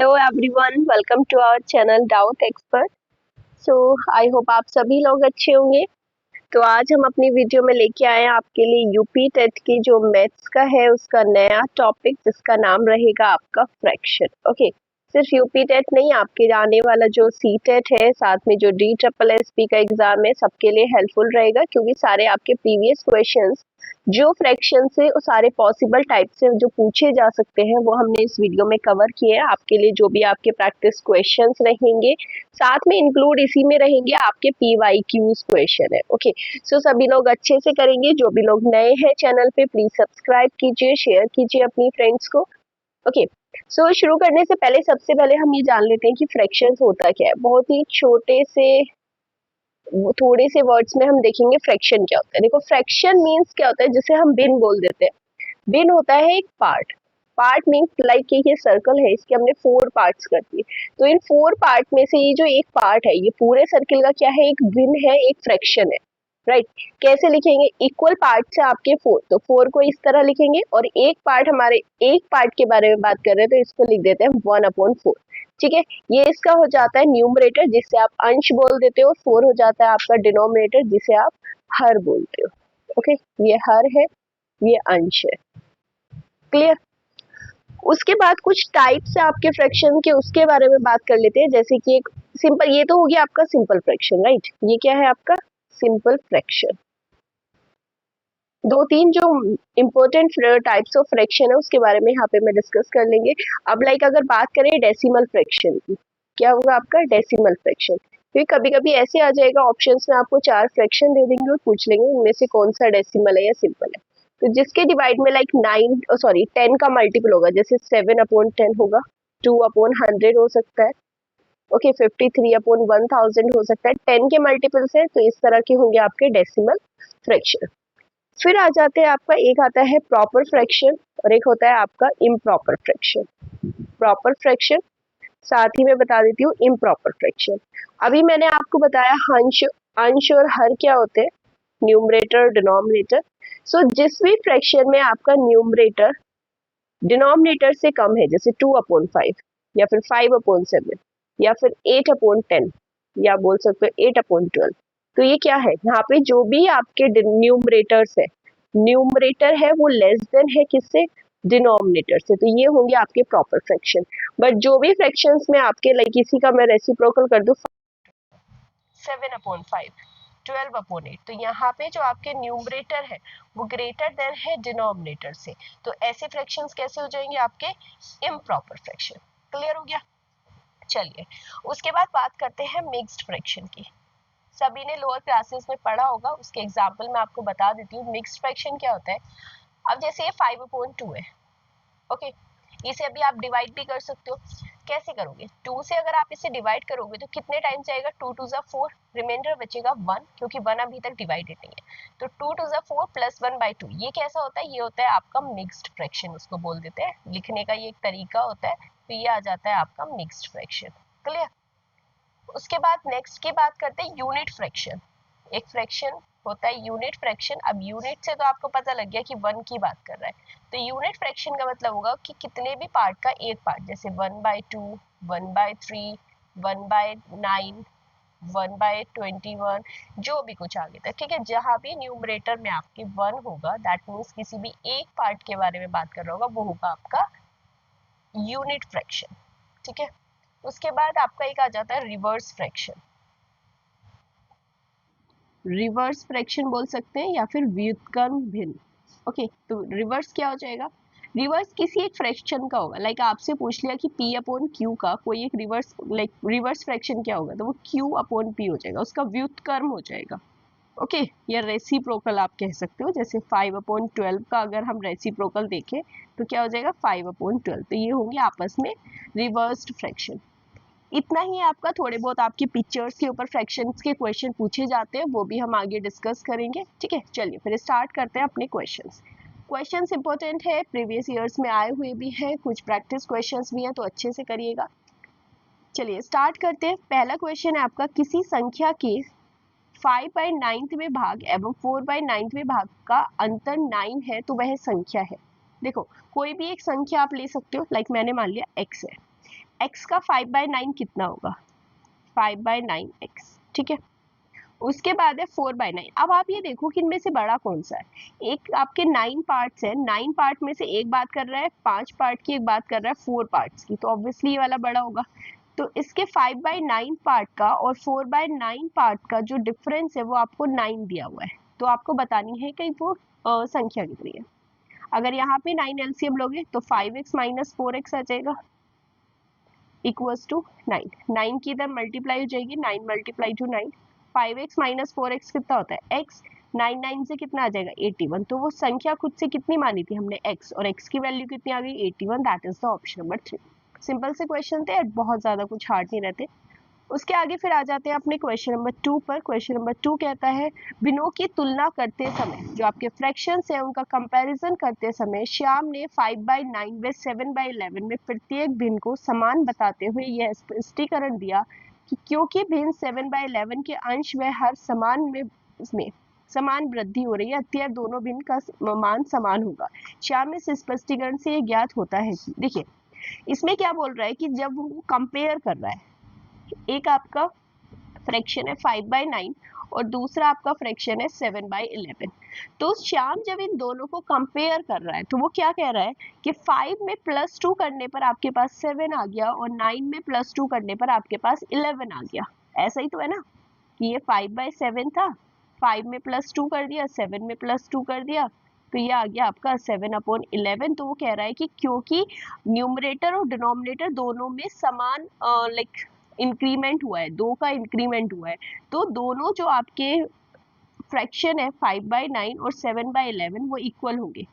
Hello everyone, welcome to our channel doubt expert. So I hope आप सभी लोग अच्छे होंगे। तो आज हम अपनी वीडियो में लेके आए हैं आपके लिए यूपी टेट की जो मैथ्स का है उसका नया टॉपिक, जिसका नाम रहेगा आपका फ्रैक्शन। ओके, सिर्फ यूपी टेट नहीं, आपके आने वाला जो सी टेट है, साथ में जो DSSS का एग्जाम है, सबके लिए हेल्पफुल रहेगा, क्योंकि सारे आपके प्रीवियस क्वेश्चंस जो फ्रैक्शन से सारे पॉसिबल टाइप से जो पूछे जा सकते हैं वो हमने इस वीडियो में कवर किए हैं आपके लिए। जो भी आपके प्रैक्टिस क्वेश्चंस रहेंगे, साथ में इंक्लूड इसी में रहेंगे आपके PYQs क्वेश्चन है। ओके, सो सभी लोग अच्छे से करेंगे। जो भी लोग नए हैं चैनल पे, प्लीज सब्सक्राइब कीजिए, शेयर कीजिए अपनी फ्रेंड्स को। ओके, सो शुरू करने से पहले सबसे पहले हम ये जान लेते हैं कि फ्रैक्शंस होता क्या है। बहुत ही छोटे से थोड़े से वर्ड्स में हम देखेंगे फ्रैक्शन क्या होता है। देखो, फ्रैक्शन मीन्स क्या होता है, जिसे हम बिन बोल देते हैं। बिन होता है एक पार्ट। पार्ट मीन्स लाइक ये सर्कल है, इसके हमने 4 पार्ट्स कर दिए, तो इन 4 पार्ट में से ये जो एक पार्ट है, ये पूरे सर्किल का क्या है, एक बिन है, एक फ्रैक्शन है। राइट, कैसे लिखेंगे? इक्वल पार्ट से आपके 4, तो 4 को इस तरह लिखेंगे, और एक पार्ट, हमारे एक पार्ट के बारे में बात कर रहे हैं तो इसको लिख देते हैं 1/4। ठीक है, ये इसका हो जाता है न्यूमरेटर, जिससे आप अंश बोल देते हो। 4 हो जाता है आपका डिनोमिनेटर, जिसे आप हर बोलते हो। ओके, ये हर है, ये अंश है। क्लियर? उसके बाद कुछ टाइप्स है आपके फ्रैक्शन के, उसके बारे में बात कर लेते हैं। जैसे कि एक सिंपल, ये तो हो गया आपका सिंपल फ्रैक्शन। राइट, ये क्या है आपका सिंपल फ्रैक्शन। 2-3 जो इम्पोर्टेंट टाइप्स ऑफ फ्रैक्शन है उसके बारे में यहाँ पे मैं डिस्कस कर लेंगे। अब लाइक अगर बात करें डेसिमल फ्रैक्शन की, क्या होगा आपका डेसिमल फ्रैक्शन। क्योंकि कभी कभी ऐसे आ जाएगा ऑप्शंस में, आपको 4 फ्रैक्शन दे देंगे और पूछ लेंगे इनमें से कौन सा डेसिमल है या सिंपल है। तो जिसके डिवाइड में लाइक 10 का मल्टीपल होगा, जैसे 7/10 होगा, 2/100 हो सकता है। ओके, 53/1000 हो सकता है। 10 के मल्टीपल्स है, तो इस तरह के होंगे आपके डेसिमल फ्रैक्शन। फिर आ जाते हैं आपका, एक आता है प्रॉपर फ्रैक्शन और एक होता है आपका इम्प्रॉपर फ्रैक्शन। प्रॉपर फ्रैक्शन, साथ ही मैं बता देती हूँ इम्प्रॉपर फ्रैक्शन। अभी मैंने आपको बताया अंश, अंश और हर क्या होते हैं, न्यूमरेटर, डिनोमिनेटर। सो जिस भी फ्रैक्शन में आपका न्यूमरेटर डिनोमिनेटर से कम है, जैसे 2/5 या फिर 5/7 या फिर 8/10 या बोल सकते हो 8/12, तो ये क्या है, यहाँ पे जो भी आपके न्यूमरेटर्स है, न्यूमरेटर है वो लेस देन है किससे, डिनोमिनेटर से, तो ये होंगे आपके प्रॉपर फ्रैक्शन। बट जो भी फ्रैक्शंस में आपके लाइक इसी का मैं रेसिप्रोकल कर दूं 7/5, 12/8, तो यहाँ पे जो आपके न्यूमरेटर है वो ग्रेटर देन है डिनोमिनेटर से, तो ऐसे फ्रैक्शंस कैसे हो जाएंगे आपके इम्प्रॉपर फ्रैक्शन। क्लियर हो गया? चलिए, उसके बाद बात करते हैं मिक्स्ड फ्रैक्शन की। सभी ने लोअर क्लासेस में पढ़ा होगा, उसके एग्जाम्पल मैं आपको बता देती हूँ। मिक्स्ड फ्रैक्शन क्या होता है? अब जैसे ये 5/2 है, ओके, इसे अभी आप डिवाइड भी कर सकते हो। कैसे करोगे? 2 से अगर आप इसे डिवाइड करोगे तो कितने टाइम्स जाएगा? 2 2 ज़ा 4, रिमाइंडर बचेगा 1, क्योंकि 1 अभी तक डिवाइडेड नहीं है। तो 2 2 ज़ा 4 प्लस 1/2, ये कैसा होता है? ये होता है आपका मिक्स्ड फ्रैक्शन, उसको बोल देते हैं। लिखने का ये एक तरीका होता है, तो ये आ जाता है आपका मिक्स्ड फ्रैक्शन। क्लियर? उसके बाद नेक्स्ट की बात करते हैं यूनिट फ्रैक्शन। एक फ्रैक्शन होता है यूनिट फ्रैक्शन। अब यूनिट से तो आपको पता लग गया कि 1 की बात कर रहा है, तो यूनिट फ्रैक्शन का मतलब होगा कि कितने भी पार्ट का एक पार्ट, जैसे 1/2, 1/3, 1/9, 1/21, जो भी कुछ आगे तक। ठीक है, जहां भी न्यूमरेटर में आपके 1 होगा, दैट मीन्स किसी भी एक पार्ट के बारे में बात कर रहा होगा, वो होगा आपका यूनिट फ्रैक्शन। ठीक है, उसके बाद आपका एक आ जाता है रिवर्स फ्रैक्शन। रिवर्स फ्रैक्शन बोल सकते हैं या फिर व्युत्क्रम भिन्न। ओके, तो रिवर्स क्या हो जाएगा? रिवर्स किसी एक फ्रैक्शन का होगा, लाइक आपसे पूछ लिया कि P/Q का कोई एक रिवर्स, लाइक रिवर्स फ्रैक्शन क्या होगा, तो वो Q/P हो जाएगा, उसका व्युत्क्रम हो जाएगा। ओके, या रेसिप्रोकल आप कह सकते हो। जैसे 5/12 का अगर हम रेसिप्रोकल देखें तो क्या हो जाएगा? 5/12, तो ये होंगे आपस में रिवर्स्ड फ्रैक्शन। इतना ही आपका, थोड़े बहुत आपके पिक्चर्स के ऊपर फ्रैक्शंस के क्वेश्चन पूछे जाते हैं, वो भी हम आगे डिस्कस करेंगे। ठीक है, चलिए फिर स्टार्ट करते हैं अपने क्वेश्चंस। क्वेश्चंस इंपॉर्टेंट है, प्रीवियस ईयर्स में आए हुए भी हैं, कुछ प्रैक्टिस क्वेश्चंस भी हैं, तो अच्छे से करिएगा। चलिए स्टार्ट करते हैं। पहला क्वेश्चन है आपका, किसी संख्या के 5/9 भाग एवं 4/9 भाग का अंतर 9 है तो वह संख्या है। देखो, कोई भी एक संख्या आप ले सकते हो, लाइक मैंने मान लिया x है। x का 5/9 कितना होगा, 5/9x, ठीक है। उसके बाद है 4/9। अब आप ये देखो कि इनमें से बड़ा कौन सा है, एक आपके 9 पार्ट्स है, 9 पार्ट में से एक बात कर रहा है 5 पार्ट की, एक बात कर रहा है 4 पार्ट्स की, तो ऑब्वियसली ये वाला बड़ा होगा। तो इसके 5/9 पार्ट का और 4/9 पार्ट का जो डिफरेंस है वो आपको 9 दिया हुआ है, तो आपको बतानी है कि वो संख्या कितनी है। अगर यहाँ पे 9 एलसीएम लोगे तो 5x माइनस 4x आ जाएगा इक्वल्स टू 9। 9 की इधर मल्टीप्लाई हो जाएगी, 9 multiply two 9, 5x minus 4x कितना होता है x, 9 9 से कितना आ जाएगा 81। तो वो संख्या खुद से कितनी मानी थी हमने x, और x की वैल्यू कितनी आ गई 81। That is the option number 3। Simple से क्वेश्चन थे, बहुत ज़्यादा कुछ हार्ड नहीं रहते। उसके आगे फिर आ जाते हैं अपने क्वेश्चन नंबर 2 पर। क्वेश्चन नंबर 2 कहता है भिन्नों की तुलना करते समय, जो आपके फ्रैक्शंस है उनका कंपैरिजन करते समय श्याम ने 5/9 व 7/11 में प्रत्येक भिन्न को समान बताते हुए यह स्पष्टीकरण दिया कि क्योंकि भिन्न 7/11 के अंश व हर समान में समान वृद्धि हो रही है, अतः दोनों भिन्न का मान समान होगा। श्याम इस स्पष्टीकरण से यह ज्ञात होता है कि, देखिए इसमें क्या बोल रहा है कि जब वो कंपेयर कर रहा है, एक आपका फ्रैक्शन है 5/9 और दूसरा आपका फ्रैक्शन है 7/11, तो श्याम जब इन दोनों को कंपेयर कर रहा है तो वो क्या कह रहा है कि 5 में +2 करने पर आपके पास 7 आ गया और 9 में +2 करने पर आपके पास 11 आ गया। ऐसा ही तो है ना कि ये 5/7 था, 5 में +2 कर दिया, 7 में +2 कर दिया, तो ये आ गया आपका 7/11। तो वो कह रहा है कि क्योंकि न्यूमरेटर और डिनोमिनेटर दोनों में समान लाइक इंक्रीमेंट हुआ है, 2 का इंक्रीमेंट हुआ है, तो दोनों जो आपके फ्रैक्शन है 5/9 और 7/11 वो इक्वल होंगे।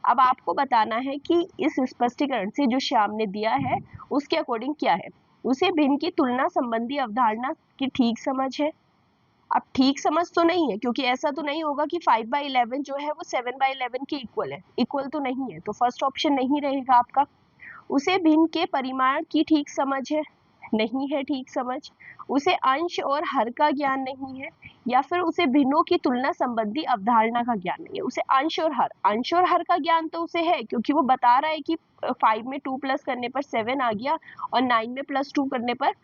अब आपको बताना है कि इस स्पष्टीकरण से जो श्याम ने दिया है उसके अकॉर्डिंग क्या है, उसे भिन्न की तुलना संबंधी अवधारणा की ठीक समझ है। अब ठीक समझ तो नहीं है, क्योंकि ऐसा तो नहीं होगा कि 5/11 जो है वो 7/11 के इक्वल है, इक्वल तो नहीं है, तो फर्स्ट ऑप्शन नहीं रहेगा आपका। उसे भिन्न के परिमाण की ठीक समझ है, नहीं है ठीक समझ। उसे अंश और हर का ज्ञान नहीं है, या फिर उसे भिन्नों की तुलना संबंधी अवधारणा का ज्ञान नहीं है। उसे अंश और हर का ज्ञान तो उसे है, क्योंकि वो बता रहा है कि 5 में 2 प्लस करने पर 7 आ गया और 9 में +2 करने पर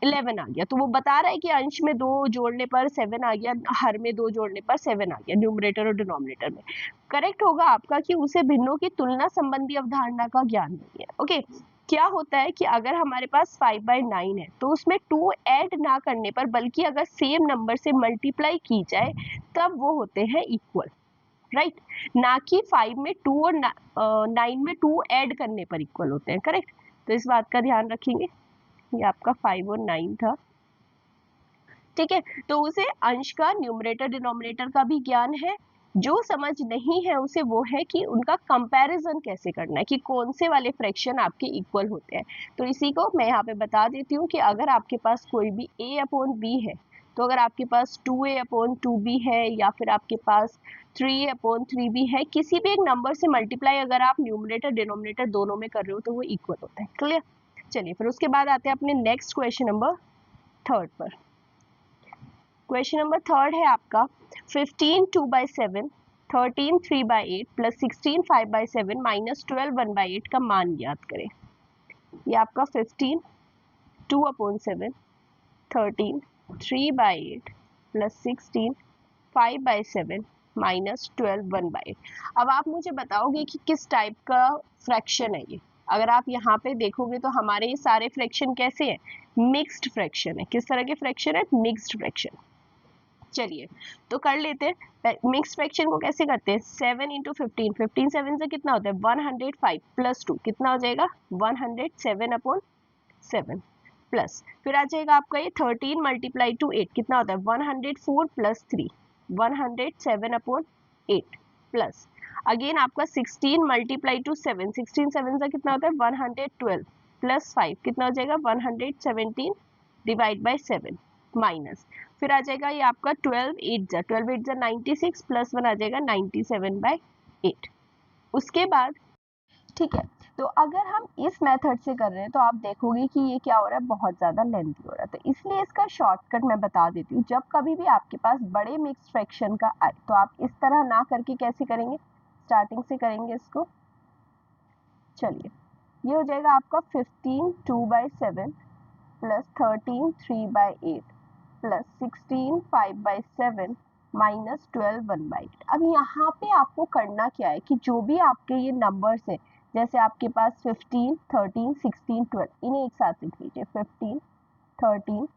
11 आ गया, तो वो बता रहा है कि अंश में 2 जोड़ने पर 7 आ गया, हर में 2 जोड़ने पर 7 आ गया, न्यूमरेटर और डिनोमिनेटर में। करेक्ट होगा आपका कि उसे भिन्नों की तुलना संबंधी अवधारणा का ज्ञान नहीं है। ओके, क्या होता है कि अगर हमारे पास 5/9 है तो उसमें 2 ऐड ना करने पर, बल्कि अगर सेम नंबर से मल्टीप्लाई की जाए तब वो होते हैं इक्वल, राइट, ना कि 5 में 2 और 9 में 2 ऐड करने पर इक्वल होते हैं। करेक्ट, तो इस बात का ध्यान रखेंगे। ये आपका 5 और 9 था, ठीक है। तो उसे अंश का, न्यूमरेटर डिनोमिनेटर का भी ज्ञान है। जो समझ नहीं है उसे वो है कि उनका कंपैरिजन कैसे करना है, कि कौन से वाले फ्रैक्शन आपके इक्वल होते हैं। तो इसी को मैं यहाँ पे बता देती हूँ कि अगर आपके पास कोई भी a/b है, तो अगर आपके पास 2a/2b है या फिर आपके पास 3a/3b है, किसी भी एक नंबर से मल्टीप्लाई अगर आप न्यूमरेटर डिनोमिनेटर दोनों में कर रहे हो तो वो इक्वल होता है। क्लियर? चलिए फिर उसके बाद आते हैं अपने नेक्स्ट क्वेश्चन नंबर 3 पर। क्वेश्चन नंबर 3 है आपका 15 2/7, 13 3/8 प्लस 16 5/7 माइनस 12 1/8 का मान ज्ञात करें। ये आपका 15 2/7, 13 3/8 प्लस 16 5/7 माइनस 12 1/8। अब आप मुझे बताओगे कि किस टाइप का फ्रैक्शन है ये। अगर आप यहाँ पे देखोगे तो हमारे ये सारे फ्रैक्शन कैसे हैं, मिक्स्ड फ्रैक्शन है। किस तरह के फ्रैक्शन है, मिक्स्ड फ्रैक्शन। चलिए तो कर लेते हैं। मिक्स फ्रैक्शन को कैसे करते हैं, 7 इंटू 15, 15 7 से कितना होता है 105 प्लस 2 कितना हो जाएगा 107/7 प्लस, फिर आ जाएगा आपका ये 13 मल्टीप्लाई टू 8 कितना होता है 104 प्लस 3 107/8 प्लस, अगेन आपका 16 मल्टीप्लाई टू 7, 16 7 से कितना होता है 112 प्लस 5 कितना हो जाएगा 117 डिवाइड बाई 7 माइनस, फिर आ जाएगा ये आपका 12 8 जा 96 प्लस 1 आ जाएगा 97/8। उसके बाद ठीक है, तो अगर हम इस मेथड से कर रहे हैं तो आप देखोगे कि ये क्या हो रहा है, बहुत ज़्यादा लेंथी हो रहा है। तो इसलिए इसका शॉर्टकट मैं बता देती हूँ। जब कभी भी आपके पास बड़े मिक्स फ्रैक्शन का आए तो आप इस तरह ना करके कैसे करेंगे, स्टार्टिंग से करेंगे इसको। चलिए ये हो जाएगा आपका 15 2/7 प्लस 13 3/8 प्लस 16 5/7 माइनस 12 1/8। अब यहाँ पे आपको करना क्या है कि जो भी आपके ये नंबर्स हैं, जैसे आपके पास 15 13 16 12, इन्हें एक साथ लिख लीजिए, 15 13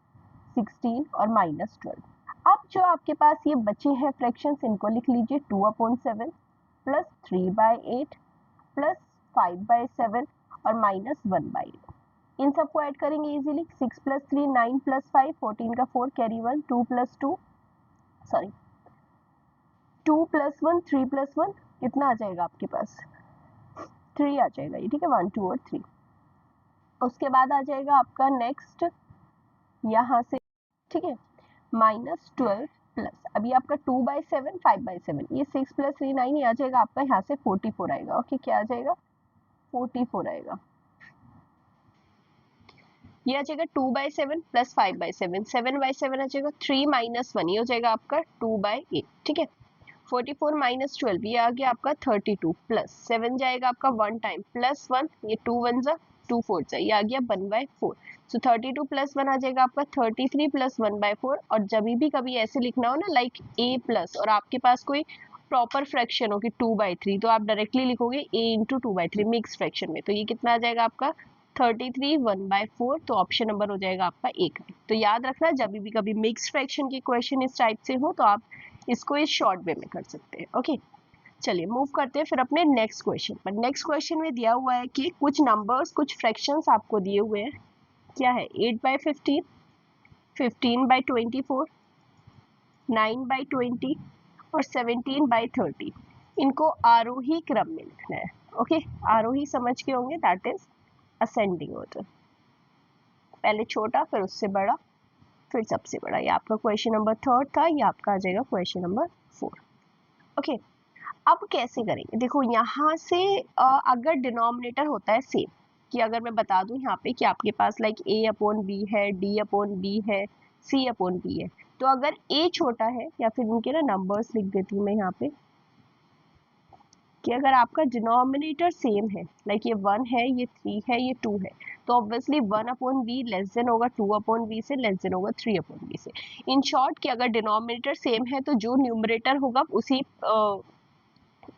16 और माइनस 12। अब जो आपके पास ये बचे हैं फ्रैक्शंस, इनको लिख लीजिए 2/7 प्लस 3/8 प्लस 5/7 और माइनस 1/8। इन सबको ऐड करेंगे इजीली, 6 प्लस 3 9 प्लस 5 14 का 4 carry 1 2 plus 2 sorry 2 plus 1 3 plus 1 कितना आ जाएगा आपके पास, 3 आ जाएगा ये, ठीक है, 1 2 और 3। उसके बाद आ जाएगा आपका नेक्स्ट यहाँ से, ठीक है, माइनस 12 प्लस, अभी आपका 2/7 5/7, ये 6 प्लस 3 9, ये आ जाएगा आपका यहाँ से 44 आएगा। ओके, क्या आ जाएगा, 44 आएगा। ये आ जाएगा 2/7 प्लस 5/7, 7/7 आ जाएगा, 3 माइनस 1, ये हो जाएगा आपका 2/8, ठीक है। 44 माइनस 12, ये आ गया आपका 32 प्लस 7 जाएगा आपका 1 टाइम प्लस 1, ये 2 1 जा 2 4 जा, ये आ गया 1/4। सो 32 प्लस 1 आ जाएगा आपका 33 प्लस 1/4। और जब भी कभी ऐसे लिखना हो ना, लाइक a प्लस, और आपके पास कोई प्रॉपर फ्रैक्शन हो कि 2/3, तो आप डायरेक्टली लिखोगे a इंटू 2/3 मिक्स फ्रैक्शन में, तो ये कितना आ जाएगा आपका 33 1/4। तो ऑप्शन नंबर हो जाएगा आपका एक। तो याद रखना, जब भी कभी मिक्स फ्रैक्शन के क्वेश्चन इस टाइप से हो तो आप इसको इस शॉर्ट वे में कर सकते हैं। ओके, चलिए मूव करते हैं फिर अपने नेक्स्ट क्वेश्चन पर। नेक्स्ट क्वेश्चन में दिया हुआ है कि कुछ नंबर्स, कुछ फ्रैक्शंस आपको दिए हुए हैं। क्या है, 8/15, 15/24, 9/20 और 17/30। इनको आरोही क्रम में लिखना है। ओके, आरोही समझ के होंगे, दैट इज असेंडिंग ऑर्डर, पहले छोटा फिर उससे बड़ा फिर सबसे बड़ा। ये आपका क्वेश्चन नंबर 3 था, ये आपका आ जाएगा क्वेश्चन नंबर 4। ओके, अब कैसे करेंगे, देखो यहाँ से अगर डिनोमिनेटर होता है सेम, कि अगर मैं बता दूं यहाँ पे कि आपके पास लाइक a/b है, d/b है, c/b है, तो अगर a छोटा है, या फिर इनके ना नंबर्स लिख देती हूँ मैं यहाँ पे, कि अगर आपका डिनोमिनेटर सेम है, लाइक ये 1 है, ये 3 है, ये 2 है, तो ऑब्वियसली 1/b लेस देन होगा 2/b से, लेस देन होगा 3/b से। इन शॉर्ट कि अगर डिनोमिनेटर सेम है तो जो न्यूमरेटर होगा उसी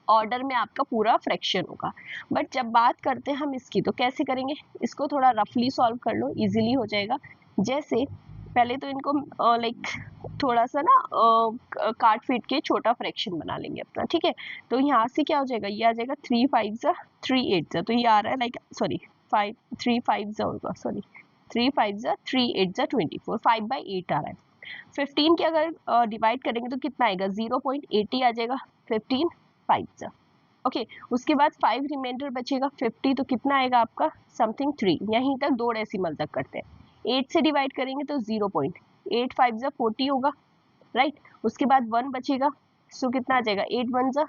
ऑर्डर में आपका पूरा फ्रैक्शन होगा। बट जब बात करते हैं हम इसकी, तो कैसे करेंगे, इसको थोड़ा रफली सॉल्व कर लो, इजीली हो जाएगा। जैसे पहले तो इनको लाइक थोड़ा सा ना काट पीट के छोटा फ्रैक्शन बना लेंगे अपना, ठीक है। तो यहाँ से क्या हो जाएगा, ये आ जाएगा 3 5 जा 3 8 जा, तो ये आ रहा है लाइक सॉरी 5 3 5 जा होगा, सॉरी 3 5 जा 3 8 जा 24, 5/8 आ रहा है। 15 के अगर डिवाइड करेंगे तो कितना आएगा, 0.80 आ जाएगा, 15 5 जा। ओके, उसके बाद 5 रिमाइंडर बचेगा 50, तो कितना आएगा आपका समथिंग 3, यहीं तक 2 डेसिमल तक करते हैं। 8 से डिवाइड करेंगे तो 0.8 5 जा 40 होगा, राइट। उसके बाद 1 बचेगा, सो कितना आ जाएगा 8 1 जा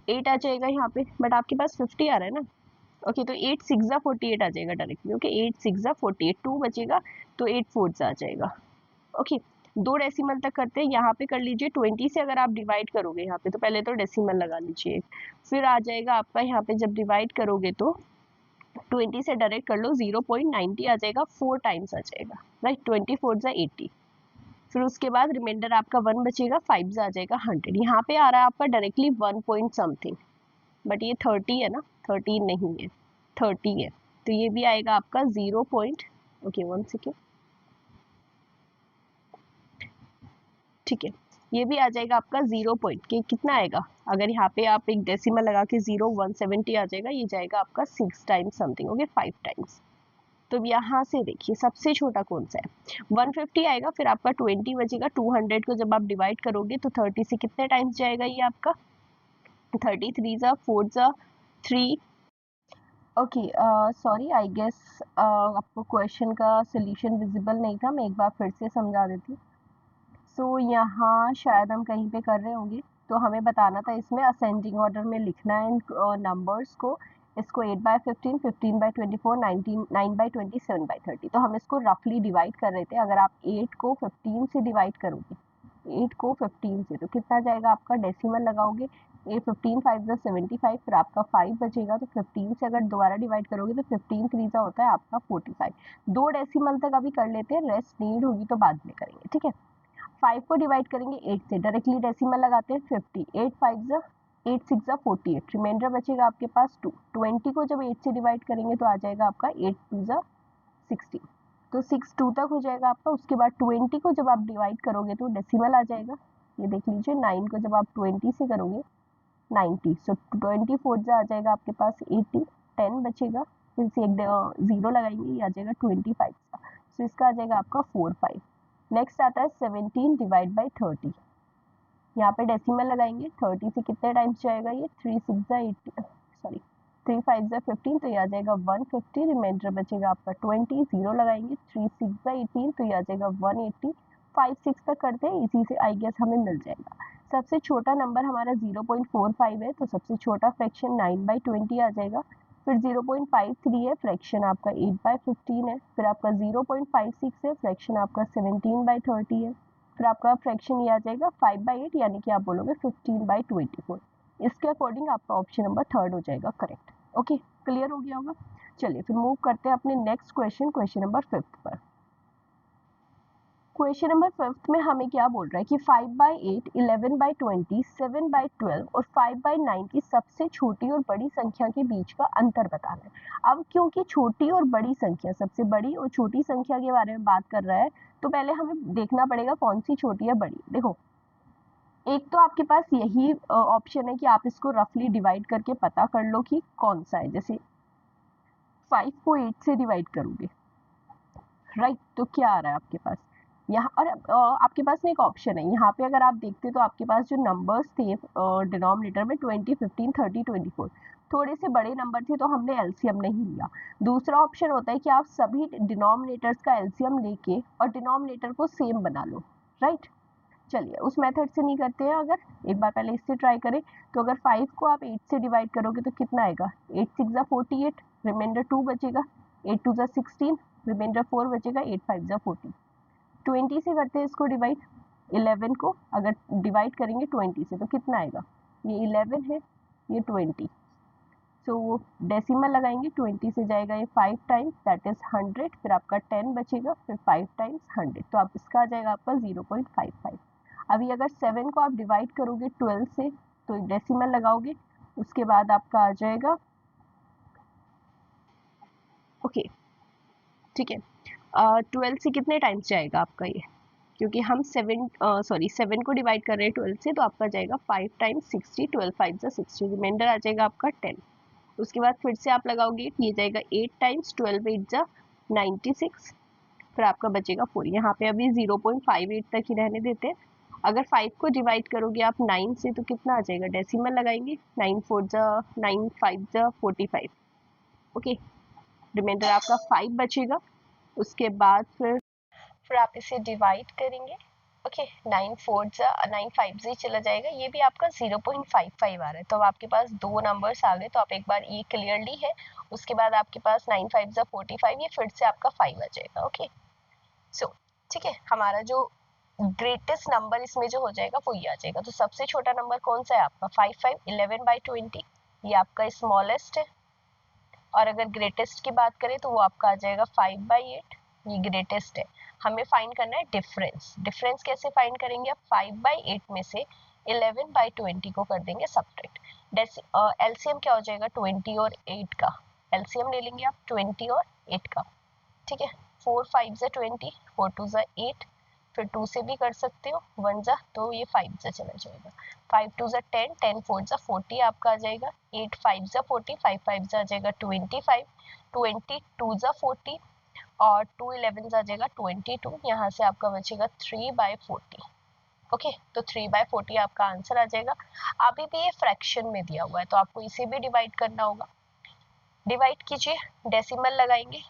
8 आ जाएगा यहाँ पे, बट आपके पास 50 आ रहा है ना। ओके, तो 8 6 जा 48 आ जाएगा डायरेक्टली। ओके, 8 6 जा 48, 2 बचेगा तो 8 4 जा आ जाएगा। ओके, 2 डेसिमल तक करते हैं, यहाँ पे कर लीजिए 20 से अगर आप डिवाइड करोगे यहाँ पे, तो पहले तो डेसिमल लगा लीजिए, फिर आ जाएगा आपका यहाँ पे जब डिवाइड करोगे तो 20 से डायरेक्ट कर लो, 0.90 आ जाएगा, 4 टाइम्स आ जाएगा, राइट। 20 4 जा 80, फिर उसके बाद रिमाइंडर आपका 1 बचेगा, 5 जा आ जाएगा 100। यहाँ पे आ रहा है आपका डायरेक्टली 1 पॉइंट समथिंग, बट ये 30 है ना, 13 नहीं है 30 है, तो ये भी आएगा आपका 0 पॉइंट, ओके 1 सेकेंड, ठीक है, ये भी आ जाएगा आपका 0 पॉइंट के कितना आएगा, अगर यहाँ पे आप एक डेसिमल लगा के 170 आ जाएगा, ये जाएगा आपका 6 टाइम्स समथिंग, ओके 5 टाइम्स। तो यहाँ से देखिए सबसे छोटा कौन सा है, 150 आएगा, फिर आपका 20 बचेगा, 200 को जब आप डिवाइड करोगे तो 30 से कितने टाइम्स जाएगा ये आपका, 33 जा 4 जा 3। ओके, सॉरी आई गेस आपको क्वेश्चन का सोल्यूशन विजिबल नहीं था, मैं एक बार फिर से समझा देती हूँ। सो यहाँ शायद हम कहीं पे कर रहे होंगे, तो हमें बताना था इसमें असेंडिंग ऑर्डर में लिखना है इन नंबर्स को। इसको 8/15, 15/24, 9/20, 7/30, तो हम इसको रफली डिवाइड कर रहे थे। अगर आप 8 को 15 से डिवाइड करोगे, 8 को 15 से, तो कितना जाएगा आपका, डेसिमल लगाओगे ये 15 5 जा 75, फिर आपका 5 बचेगा। तो 15 से अगर दोबारा डिवाइड करोगे तो 15 3 जा होता है आपका 45। 2 डेसिमल तक अभी कर लेते हैं, रेस्ट नीड होगी तो बाद में करेंगे, ठीक है। 5 को डिवाइड करेंगे 8 से, डायरेक्टली डेसिमल लगाते हैं 50। 8 5 जा 8 6 जा 48, रिमाइंडर बचेगा आपके पास 2। 20 को जब 8 से डिवाइड करेंगे तो आ जाएगा आपका 8 2 जा 16, तो 6 2 तक हो जाएगा आपका। उसके बाद 20 को जब आप डिवाइड करोगे तो डेसिमल आ जाएगा, ये देख लीजिए। 9 को जब आप 20 से करोगे 90, सो 24 जा आ जाएगा आपके पास 80। 10 बचेगा, फिर से एक जीरो लगाएंगे, ये आ जाएगा 25 का, सो इसका आ जाएगा आपका 4 5। नेक्स्ट आता है 17 डिवाइड बाई 30, यहाँ पे डेसिमल लगाएंगे। 30 से कितने टाइम्स जाएगा ये, 3 6 जा 80, सॉरी 3 5 जा 15, तो ये आ जाएगा 150। रिमाइंडर बचेगा आपका 20, जीरो लगाएंगे। 3 6 जा 18, तो ये आ जाएगा 180। 5 6 तक करते हैं, इसी से आई गेस हमें मिल जाएगा। सबसे छोटा नंबर हमारा 0.45 है, तो सबसे छोटा फ्रैक्शन 9/20 आ जाएगा। फिर 0.53 है, फ्रैक्शन आपका 8/15 है। फिर आपका 0.56 है, फ्रैक्शन आपका 17/30 है। फिर आपका फ्रैक्शन ये आ जाएगा 5/8, यानी कि आप बोलोगे 15/24। इसके अकॉर्डिंग आपका ऑप्शन नंबर 3 हो जाएगा करेक्ट। ओके, क्लियर हो गया होगा। चलिए फिर मूव करते हैं अपने नेक्स्ट क्वेश्चन, क्वेश्चन नंबर 5 पर। क्वेश्चन नंबर 5 में हमें क्या बोल रहा है कि 5/8, 11/20, 7/12 और 5/9 की सबसे छोटी और बड़ी संख्या के बीच का अंतर बताना है। अब क्योंकि छोटी और बड़ी संख्या, सबसे बड़ी और छोटी संख्या के बारे में बात कर रहा है, तो पहले हमें देखना पड़ेगा कौन सी छोटी है बड़ी। देखो, एक तो आपके पास यही ऑप्शन है कि आप इसको रफली डिवाइड करके पता कर लो कि कौन सा है। जैसे 5 को 8 से डिवाइड करोगे, राइट, तो क्या आ रहा है आपके पास यहाँ। और आपके पास में एक ऑप्शन है यहाँ पे, अगर आप देखते तो आपके पास जो नंबर्स थे डिनोमिनेटर में 20 15 30 24, थोड़े से बड़े नंबर थे, तो हमने एलसीएम नहीं लिया। दूसरा ऑप्शन होता है कि आप सभी डिनोमिनेटर्स का एलसीएम लेके और डिनोमिनेटर को सेम बना लो, राइट। चलिए उस मेथड से नहीं करते हैं, अगर एक बार पहले इससे ट्राई करें। तो अगर 5 को आप 8 से डिवाइड करोगे तो कितना आएगा, 8 6 जा 48, रिमाइंडर 2 बचेगा। 8 2 जा 16, रिमाइंडर 4 बचेगा। 8 5 जा 40। 20 से करते हैं इसको डिवाइड। 11 को अगर डिवाइड करेंगे 20 से तो कितना आएगा, ये 11 है, ये 20, सो डेसिमल लगाएंगे। 20 से जाएगा ये 5 टाइम्स, दैट इज 100। फिर आपका 10 बचेगा, फिर 5 टाइम्स 100, तो आप इसका आ जाएगा आपका 0.55। अभी अगर 7 को आप डिवाइड करोगे 12 से तो डेसिमल लगाओगे, उसके बाद आपका आ जाएगा, ओके ठीक है। 12 से कितने टाइम्स जाएगा आपका ये, क्योंकि हम 7 को डिवाइड कर रहे हैं 12 से, तो आपका जाएगा 5 टाइम्स 60, 12 5 जा 60, रिमाइंडर आ जाएगा आपका 10। उसके बाद फिर से आप लगाओगे, ये जाएगा 8 टाइम्स 12 8 जा 96, फिर आपका बचेगा 4। यहाँ पे अभी 0.58 तक ही रहने देते हैं। अगर 5 को डिवाइड करोगे आप 9 से तो कितना आ जाएगा, डेसिमल लगाएंगे। 9 4 जा 9 5 जा 45, ओके, रिमाइंडर आपका 5 बचेगा। उसके बाद फिर आप इसे डिवाइड करेंगे, ओके। 9 4 जा 9 5 से चला जाएगा, ये भी आपका 0.55 आ रहा है। तो अब आपके पास दो नंबर्स आ गए, तो आप एक बार ये क्लियरली है। उसके बाद आपके पास 9 5 जा 45, ये फिर से आपका 5 आ जाएगा, ओके। सो ठीक है, हमारा जो ग्रेटेस्ट नंबर इसमें जो हो जाएगा वो ये आ जाएगा। तो सबसे छोटा नंबर कौन सा है आपका 5 5, 11/20, ये आपका स्मॉलेस्ट है। और अगर ग्रेटेस्ट की बात करें तो वो आपका आ जाएगा 5/8, ये ग्रेटेस्ट है। हमें फाइंड करना है डिफरेंस। डिफरेंस कैसे फाइंड करेंगे, आप 5/8 में से 11/20 को कर देंगे सब्ट्रैक्ट। एलसीएम क्या हो जाएगा 20 और 8 का, एलसीएम ले लेंगे आप 20 और 8 का, ठीक है। 4 5 जा 20, 4 2 जा 8, फिर 2 से भी कर सकते हो, 1 जा तो ये 5 जा चला जाएगा। 5 2 जा 10, 10 4 जा 40 आपका आ जाएगा। 8 5 जा 40, 5 5 जा आ जाएगा 25, 22 जा 40 और 2 11 जा आ जाएगा 22। यहाँ से आपका बचेगा 3/40, ओके। तो 3/40 आपका आंसर आ जाएगा। अभी भी ये फ्रैक्शन में दिया हुआ है, तो आपको इसे भी डिवाइड करना होगा। डिवाइड कीजिए, डेसिमल लगाएंगे,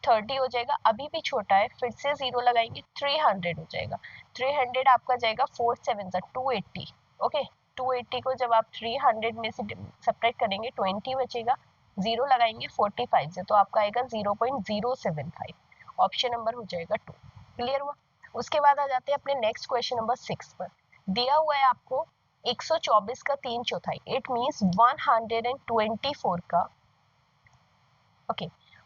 30 हो जाएगा, अभी भी छोटा है। फिर से जीरो लगाएंगे, 300 हो जाएगा। 300 आपका जाएगा 4 7 जा 280, ओके। 280 को जब आप 300 में से सब्ट्रैक्ट करेंगे 20 बचेगा, जीरो लगाएंगे 45 से, तो आपका आएगा 0.075, ऑप्शन नंबर हो जाएगा 2। क्लियर हुआ। उसके बाद आ जाते हैं अपने नेक्स्ट क्वेश्चन नंबर 6 पर। दिया हुआ है आपको 124 का 3/4, इट मीन्स 124 का, ओके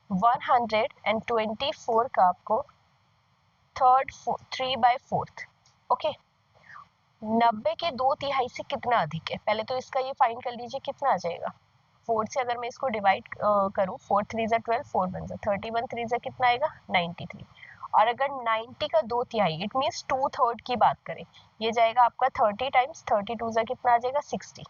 124 का आपको 3/4, ओके। 90 के 2/3 से कितना अधिक है, पहले तो इसका ये फाइंड कर लीजिए कितना आ जाएगा। 4 से अगर मैं इसको डिवाइड करूँ, 4 3 जा 12, 4 1 जा 31, 3 जा कितना आएगा 93। और अगर 90 का 2/3 इट मीन्स 2/3 की बात करें, ये जाएगा आपका 30 टाइम्स 32 जा कितना आ जाएगा 60।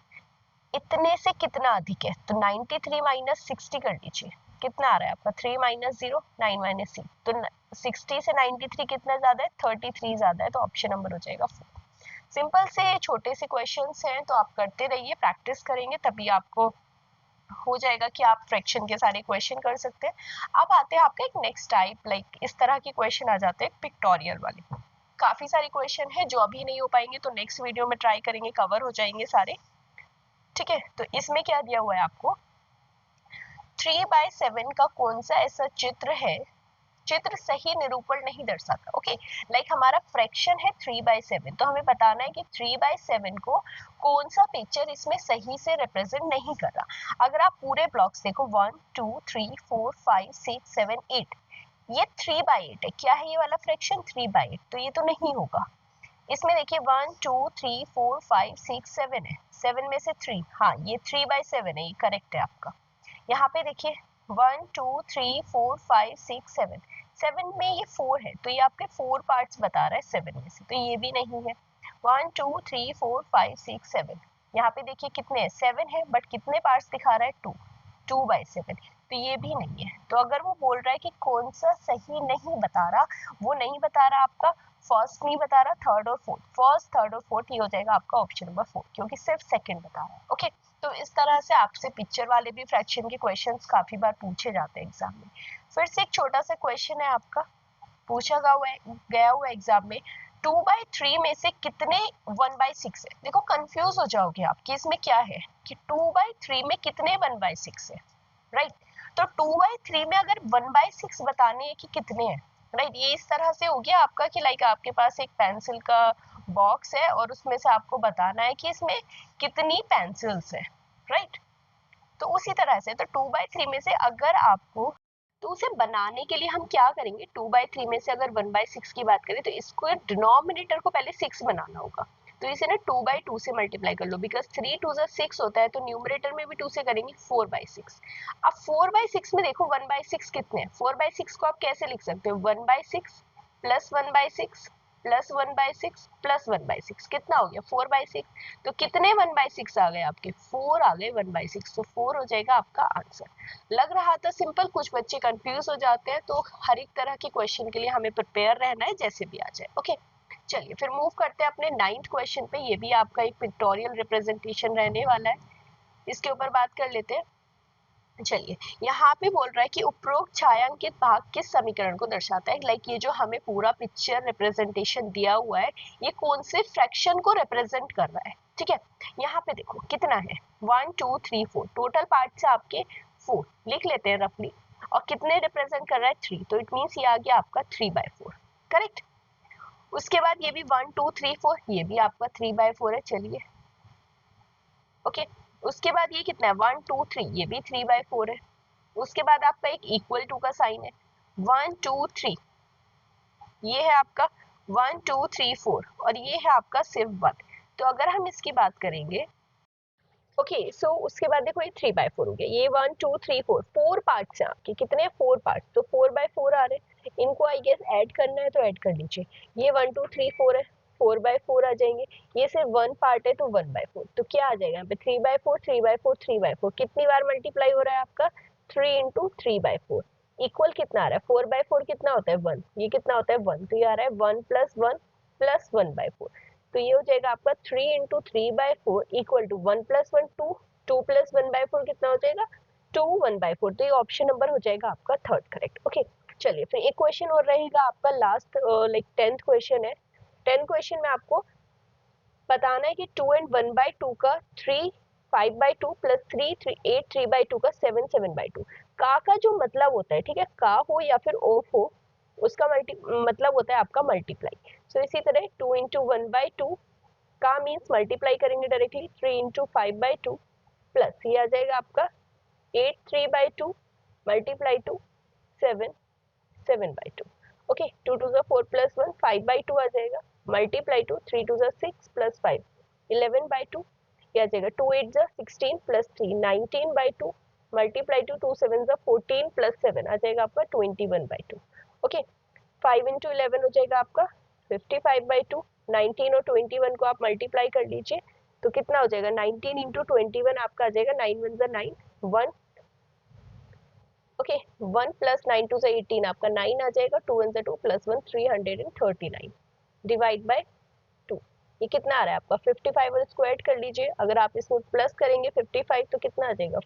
इतने से कितना अधिक है, तो 93 माइनस 60 कर लीजिए, कितना आ रहा है आपका 3 माइनस 0 9 माइनस 6, तो 60 से 93 कितना ज्यादा है 33 ज्यादा है, तो ऑप्शन नंबर हो जाएगा 4। सिंपल से छोटे से क्वेश्चंस हैं, तो आप करते रहिए, प्रैक्टिस करेंगे तभी आपको हो जाएगा कि आप फ्रैक्शन के सारे क्वेश्चन कर सकते हैं। अब आते हैं आपका एक नेक्स्ट टाइप, लाइक इस तरह के क्वेश्चन आ जाते हैं पिक्टोरियल वाले। काफी सारे क्वेश्चन है जो अभी नहीं हो पाएंगे, तो नेक्स्ट वीडियो में ट्राई करेंगे, कवर हो जाएंगे सारे, ठीक है। तो इसमें क्या दिया हुआ है आपको, 3/7 का कौन सा ऐसा चित्र है, चित्र सही निरूपण नहीं दर्शाता, ओके। लाइक हमारा फ्रैक्शन है 3/7, तो हमें बताना है कि 3/7 को कौन सा पिक्चर इसमें सही से रिप्रेजेंट नहीं कर रहा। अगर आप पूरे ब्लॉक्स देखो 1 2 3 4 5 6 7 8, ये 3/8 है, क्या है ये वाला फ्रैक्शन 3/8, तो ये तो नहीं होगा। इसमें देखिए 1 2 3 4 5 6 7 है, 7 में से 3, हाँ ये 3/7 है, ये करेक्ट है आपका। यहाँ पे देखिए 1 2 3 4 5 6 7, 7 में ये 4 है, तो ये आपके 4 पार्ट्स बता रहा है 7 में से, तो ये भी नहीं है। 1 2 3 4 5 6 7, यहाँ पे देखिए कितने हैं 7 है, बट कितने पार्ट्स दिखा रहा है 2, 2/7, तो ये भी नहीं है। तो अगर वो बोल रहा है कि कौन सा सही नहीं बता रहा, वो नहीं बता रहा आपका फर्स्ट नहीं बता रहा, थर्ड और फोर्थ, फर्स्ट थर्ड और फोर्थ, ये हो जाएगा आपका ऑप्शन नंबर 4, क्योंकि सिर्फ सेकंड बता रहा है, ओके। तो इस तरह से आपसे पिक्चर वाले भी फ्रैक्शन के क्वेश्चंस काफी बार पूछे जाते हैं एग्जाम में। फिर से एक छोटा सा क्वेश्चन है आपका, पूछा गया हुआ एग्जाम में, 2/3 में से कितने 1/6 है। देखो कंफ्यूज हो जाओगे आप कि इसमें क्या है, कि 2/3 में कितने 1/6 है, राइट। तो 2/3 में अगर 1/6 बताने हैं कि कितने हैं, राइट, ये इस तरह से हो गया आपका कि लाइक आपके पास एक पेंसिल का बॉक्स है और उसमें से आपको बताना है कि इसमें कितनी पेंसिल्स है, राइट। तो उसी तरह से तो 2/3 में से अगर आपको, तो उसे बनाने के लिए हम क्या करेंगे, 2/3 में से अगर 1/6 की बात करें, तो इसको डिनोमिनेटर को पहले 6 बनाना होगा, तो इसे ना 2/2 से मल्टीप्लाई कर लो, बिकॉज 3 2 6 होता है, तो न्यूमरेटर में भी 2 से करेंगे 4/6। अब 4/6 में देखो 1/6 कितने हैं, 4/6 को आप कैसे लिख सकते हो, 1/6 प्लस 1/6 प्लस 1/6 प्लस 1/6, कितना हो गया 4/6। तो कितने 1/6 आ गए आपके, 4 आ गए 1/6, तो 4 हो जाएगा आपका आंसर। लग रहा था सिंपल, कुछ बच्चे कंफ्यूज हो जाते हैं, तो हर एक तरह के क्वेश्चन के लिए हमें प्रिपेयर रहना है, जैसे भी आ जाए, ओके। चलिए फिर मूव करते हैं अपने 9th क्वेश्चन पे, ये भी आपका एक पिक्टोरियल रिप्रेजेंटेशन रहने वाला है, इसके ऊपर बात कर लेते हैं। चलिए यहाँ पे बोल रहा है कि उपरोक्त छायांकित भाग किस समीकरण को दर्शाता है, लाइक ये जो हमें पूरा पिक्चर रिप्रेजेंटेशन दिया हुआ है, ये कौन से फ्रैक्शन को रिप्रेजेंट कर रहा है, ठीक है। यहाँ पे देखो कितना है 1 2 3 4, टोटल पार्ट है आपके 4, लिख लेते हैं रफली, और कितने रिप्रेजेंट कर रहा है 3, तो इट मीन्स ये आ गया आपका 3/4, करेक्ट। उसके बाद ये भी 1 2 3 4, ये भी आपका 3/4 है, चलिए ओके। उसके बाद ये कितना है 1 2 3, ये भी 3/4 है। उसके बाद आपका एक इक्वल टू का साइन है, 1 2 3, ये है आपका 1 2 3 4, और ये है आपका सिर्फ 1। तो अगर हम इसकी बात करेंगे, ओके सो उसके बाद देखो ये 3/4 हो गया, ये 1 2 3 4, 4 पार्ट्स हैं आपके, कितने 4 पार्ट्स, तो 4/4 आ रहे हैं, इनको आई गेस ऐड करना है, तो ऐड कर लीजिए। ये 1 2 3 4 है, 4/4 आ जाएंगे, ये सिर्फ 1 पार्ट है तो 1/4, तो क्या आ जाएगा यहाँ पे 3/4 3/4 3/4, कितनी बार मल्टीप्लाई हो रहा है आपका 3 इंटू 3/4, इक्वल कितना आ रहा है 4/4 कितना होता है 1, ये कितना होता है 1, तो ये आ रहा है 1 + 1 + 1/4, तो ये हो जाएगा आपका 3 इंटू 3/4 इक्वल टू 1 + 1 2, 2 + 1/4 कितना हो जाएगा 2 1/4, तो ये ऑप्शन नंबर हो जाएगा आपका थर्ड करेक्ट, ओके। चलिए फिर एक क्वेश्चन और रहेगा आपका लास्ट, लाइक 10th क्वेश्चन है। 10th क्वेश्चन में आपको बताना है कि 2 and 1/2 का 3 5/2 + 3 8 3/2 का 7 7/2, का जो मतलब होता है, ठीक है, का हो या फिर ऑफ हो, उसका मतलब होता है आपका मल्टीप्लाई। सो इसी तरह 2 × 1/2 का मीन्स मल्टीप्लाई करेंगे डायरेक्टली 3 इंटू 5/2 प्लस ये आ जाएगा आपका 8 3/2 मल्टीप्लाई टू 7 7/2। ओके, 2 2 4 प्लस 1 5/2 आ जाएगा मल्टीप्लाई टू 3 2 6 प्लस 5 11/2 ये आ जाएगा 2 8 16 प्लस 3 19/2 मल्टीप्लाई टू 2 7 14 प्लस 7 आ जाएगा आपका 21/2। ओके, 5 इंटू 11 हो जाएगा आपका 55/2। 19 और 21 को आप मल्टीप्लाई कर लीजिए तो कितना हो जाएगा 19 इंटू 21 आपका आ जाएगा 9 1 9 1। ओके, 1 प्लस 9 2 18 आपका 9 आ जाएगा 2 1 2 प्लस 1 339 डिवाइड बाय 2। ये कितना आ रहा है आपका 55 और इसको ऐड कर लीजिए। अगर आप इसमें प्लस करेंगे 55 तो कितना आ जाएगा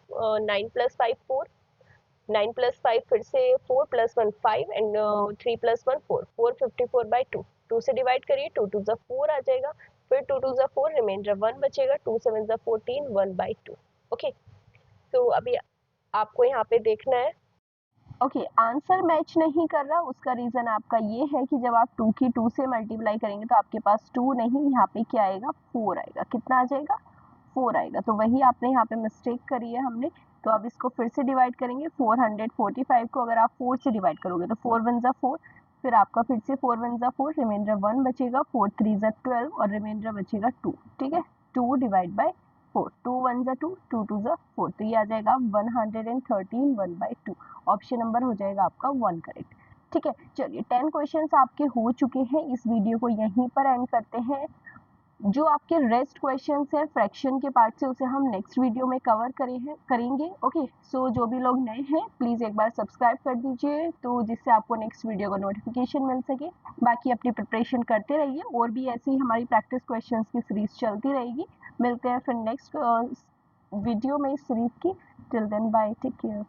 9 प्लस 5 4 9 प्लस 5 फिर से 4 प्लस 1 5 एंड 3 प्लस 1 4 454/2 2 से डिवाइड करिए 2 2 4 आ जाएगा फिर 2 2 4 रिमाइंडर 1 बचेगा 2 7 14 1/2। ओके, तो अभी आपको यहाँ पे देखना है। ओके, आंसर मैच नहीं कर रहा, उसका रीज़न आपका ये है कि जब आप 2 की 2 से मल्टीप्लाई करेंगे तो आपके पास 2 नहीं, यहाँ पे क्या आएगा 4 आएगा। कितना आ जाएगा 4 आएगा। तो वही आपने यहाँ पे मिस्टेक करी है हमने। तो अब इसको फिर से डिवाइड करेंगे 445 को अगर आप 4 से डिवाइड करोगे तो 4 1 4 फिर आपका फिर से 4 1 4 रिमाइंडर 1 बचेगा 4 3 12 और रिमाइंडर बचेगा 2। ठीक है, 2 डिवाइड बाय 4 2 1 2 2 2 4 तो ये आ जाएगा 113 1/2। ऑप्शन नंबर हो जाएगा आपका 1 करेक्ट। ठीक है, चलिए 10 क्वेश्चंस आपके हो चुके हैं। इस वीडियो को यहीं पर एंड करते हैं। जो आपके रेस्ट क्वेश्चंस हैं फ्रैक्शन के पार्ट से उसे हम नेक्स्ट वीडियो में कवर करेंगे। ओके, सो जो भी लोग नए हैं प्लीज़ एक बार सब्सक्राइब कर दीजिए तो जिससे आपको नेक्स्ट वीडियो का नोटिफिकेशन मिल सके। बाकी अपनी प्रिपरेशन करते रहिए और भी ऐसे ही हमारी प्रैक्टिस क्वेश्चंस की सीरीज चलती रहेगी। मिलते हैं फिर नेक्स्ट वीडियो में इस सीरीज की। Till then bye, take care.